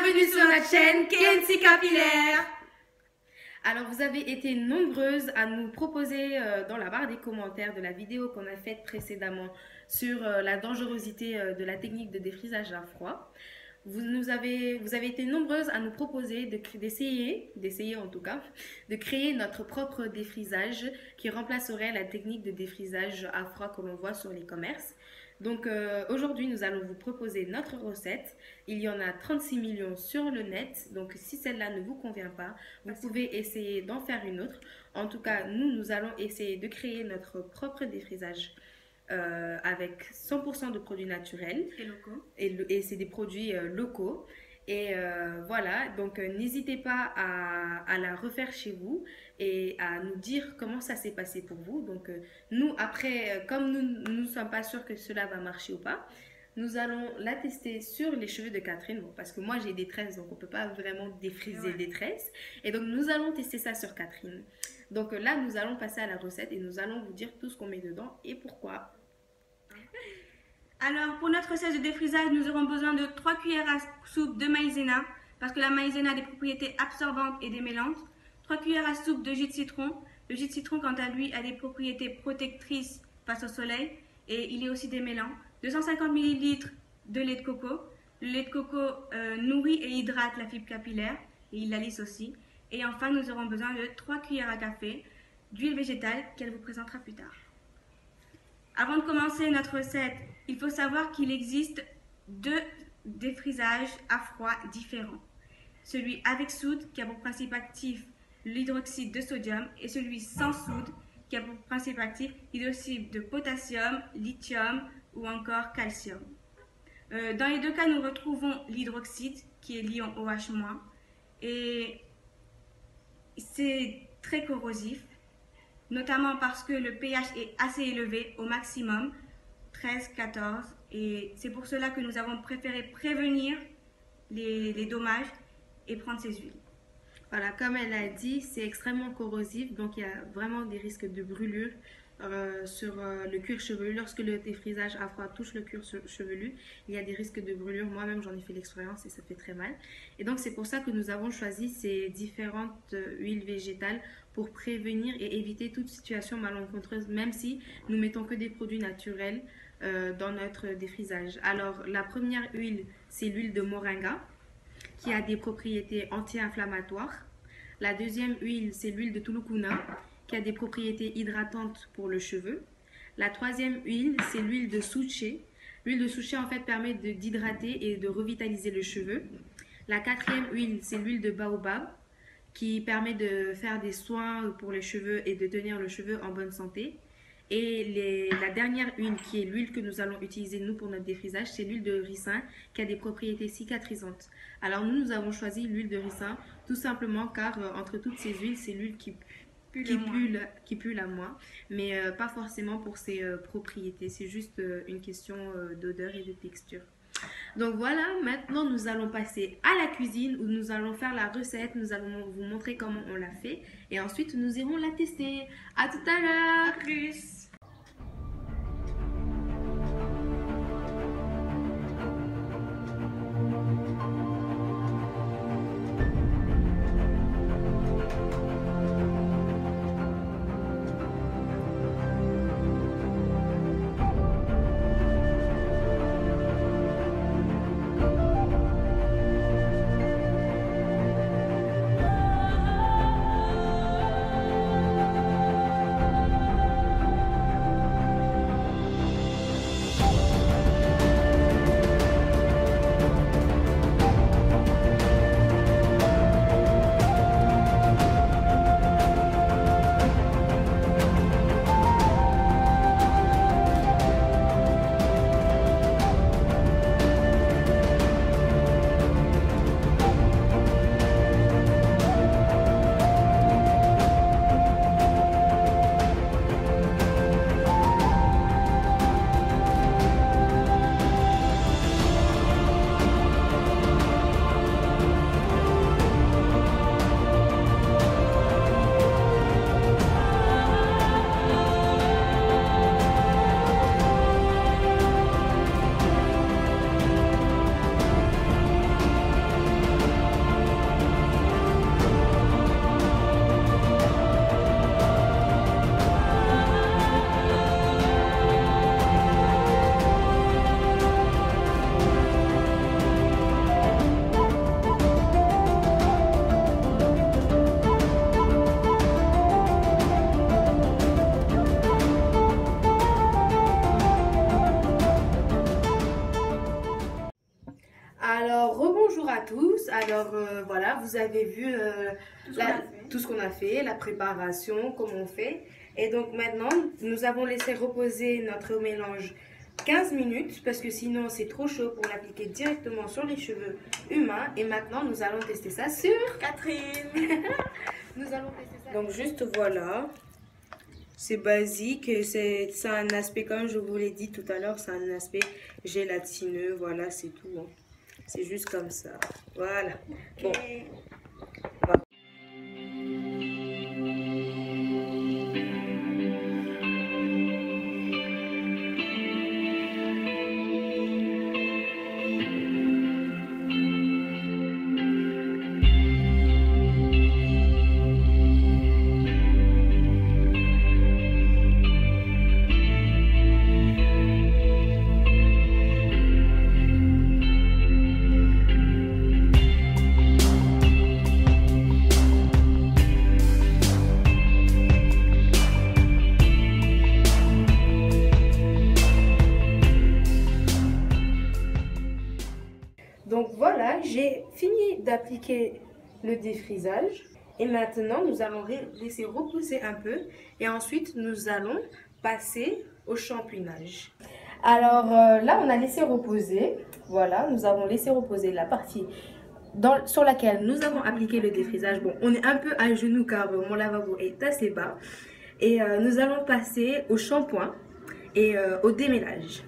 Bienvenue sur notre chaîne KNC Capillaire. Alors vous avez été nombreuses à nous proposer dans la barre des commentaires de la vidéo qu'on a faite précédemment sur la dangerosité de la technique de défrisage à froid. Vous avez été nombreuses à nous proposer d'essayer en tout cas, de créer notre propre défrisage qui remplacerait la technique de défrisage à froid que l'on voit sur les commerces. Donc aujourd'hui, nous allons vous proposer notre recette. Il y en a 36 millions sur le net. Donc si celle-là ne vous convient pas, vous pouvez essayer d'en faire une autre. En tout cas, nous allons essayer de créer notre propre défrisage avec 100% de produits naturels. Et locaux. Et c'est des produits locaux. Et voilà, donc n'hésitez pas à la refaire chez vous et à nous dire comment ça s'est passé pour vous. Donc nous, après, comme nous ne sommes pas sûrs que cela va marcher ou pas, nous allons la tester sur les cheveux de Catherine. Bon, parce que moi, j'ai des tresses, donc on ne peut pas vraiment défriser des tresses. Et donc, nous allons tester ça sur Catherine. Donc là, nous allons passer à la recette et nous allons vous dire tout ce qu'on met dedans et pourquoi. Alors, pour notre recette de défrisage, nous aurons besoin de 3 cuillères à soupe de maïzena, parce que la maïzena a des propriétés absorbantes et démêlantes. 3 cuillères à soupe de jus de citron. Le jus de citron, quant à lui, a des propriétés protectrices face au soleil, et il est aussi démêlant. 250 ml de lait de coco. Le lait de coco nourrit et hydrate la fibre capillaire, et il la lisse aussi. Et enfin, nous aurons besoin de 3 cuillères à café d'huile végétale, qu'elle vous présentera plus tard. Avant de commencer notre recette, il faut savoir qu'il existe 2 défrisages à froid différents. Celui avec soude qui a pour principe actif l'hydroxyde de sodium et celui sans soude qui a pour principe actif l'hydroxyde de potassium, lithium ou encore calcium. Dans les deux cas, nous retrouvons l'hydroxyde qui est l'ion OH- et c'est très corrosif, notamment parce que le pH est assez élevé, au maximum, 13-14, et c'est pour cela que nous avons préféré prévenir les dommages et prendre ces huiles. Voilà, comme elle a dit, c'est extrêmement corrosif, donc il y a vraiment des risques de brûlure sur le cuir chevelu. Lorsque le défrisage à froid touche le cuir chevelu, il y a des risques de brûlure. Moi-même, j'en ai fait l'expérience et ça fait très mal. Et donc, c'est pour ça que nous avons choisi ces différentes huiles végétales pour prévenir et éviter toute situation malencontreuse, même si nous mettons que des produits naturels dans notre défrisage. Alors, la première huile, c'est l'huile de moringa, qui a des propriétés anti-inflammatoires. La deuxième huile, c'est l'huile de tulukuna, qui a des propriétés hydratantes pour le cheveu. La troisième huile, c'est l'huile de souché. L'huile de souché, en fait, permet d'hydrater et de revitaliser le cheveu. La quatrième huile, c'est l'huile de baobab, qui permet de faire des soins pour les cheveux et de tenir le cheveu en bonne santé. Et la dernière huile, qui est l'huile que nous allons utiliser nous pour notre défrisage, c'est l'huile de ricin qui a des propriétés cicatrisantes. Alors nous avons choisi l'huile de ricin tout simplement car entre toutes ces huiles, c'est l'huile qui pue la moins, mais pas forcément pour ses propriétés. C'est juste une question d'odeur et de texture. Donc voilà, maintenant nous allons passer à la cuisine où nous allons faire la recette, nous allons vous montrer comment on l'a fait et ensuite nous irons la tester. À tout à l'heure. A plus. tous. Alors voilà, vous avez vu tout ce qu'on a fait, la préparation, comment on fait. Et donc maintenant, nous avons laissé reposer notre mélange 15 minutes parce que sinon c'est trop chaud pour l'appliquer directement sur les cheveux humains. Et maintenant, nous allons tester ça sur Catherine. Nous allons tester ça. Donc juste voilà, c'est basique, c'est un aspect, comme je vous l'ai dit tout à l'heure, c'est un aspect gélatineux, voilà, c'est tout. Hein. C'est juste comme ça, voilà. Bon. Donc voilà, j'ai fini d'appliquer le défrisage et maintenant nous allons laisser reposer un peu et ensuite nous allons passer au shampoingage. Alors là on a laissé reposer, voilà, nous avons laissé reposer la partie sur laquelle nous avons appliqué le défrisage. Bon, on est un peu à genoux car mon lavabo est assez bas et nous allons passer au shampoing et au démêlage.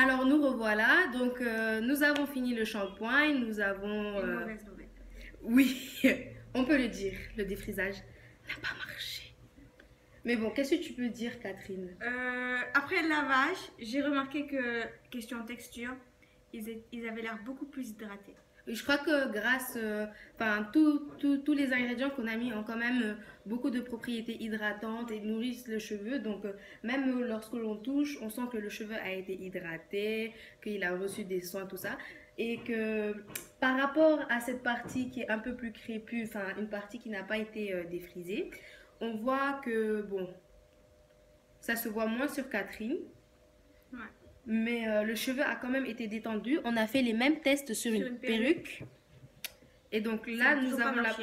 Alors nous revoilà, donc nous avons fini le shampoing, nous avons... Oui, on peut le dire, le défrisage n'a pas marché. Mais bon, qu'est-ce que tu peux dire, Catherine? Après le lavage, j'ai remarqué que, question texture, ils avaient l'air beaucoup plus hydratés. Je crois que grâce, tous les ingrédients qu'on a mis ont quand même beaucoup de propriétés hydratantes et nourrissent le cheveu. Donc, même lorsque l'on touche, on sent que le cheveu a été hydraté, qu'il a reçu des soins, tout ça. Et que par rapport à cette partie qui est un peu plus crépue, enfin, une partie qui n'a pas été défrisée, on voit que, bon, ça se voit moins sur Catherine. Ouais. Mais le cheveu a quand même été détendu. On a fait les mêmes tests sur une perruque. Et donc là,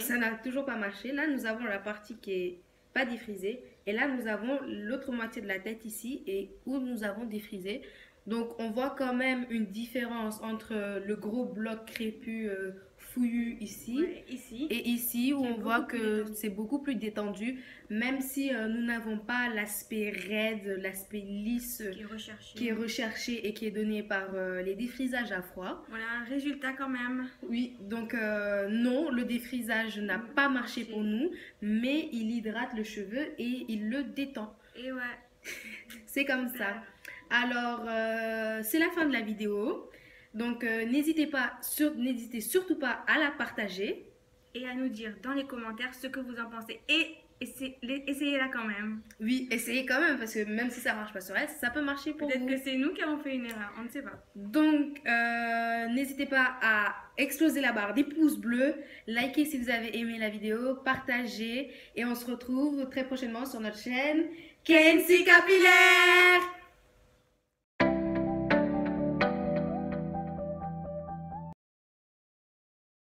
ça n'a toujours pas marché. Là, nous avons la partie qui est pas défrisée. Et là, nous avons l'autre moitié de la tête ici et où nous avons défrisé. Donc, on voit quand même une différence entre le gros bloc crépus fouillu ici, ouais, ici et ici où on voit que c'est beaucoup plus détendu, même si nous n'avons pas l'aspect raide, l'aspect lisse qui est recherché et qui est donné par les défrisages à froid. Voilà un résultat quand même. Oui, donc non, le défrisage n'a pas marché pour nous, mais il hydrate le cheveu et il le détend. Et ouais. C'est comme ça. Alors, c'est la fin de la vidéo. Donc, n'hésitez surtout pas à la partager. Et à nous dire dans les commentaires ce que vous en pensez. Et essayez-la quand même. Oui, essayez quand même, parce que même si ça ne marche pas sur elle, ça peut marcher pour vous. Peut-être que c'est nous qui avons fait une erreur, on ne sait pas. Donc, n'hésitez pas à exploser la barre des pouces bleus, likez si vous avez aimé la vidéo, partagez. Et on se retrouve très prochainement sur notre chaîne Kenzie Capillaire.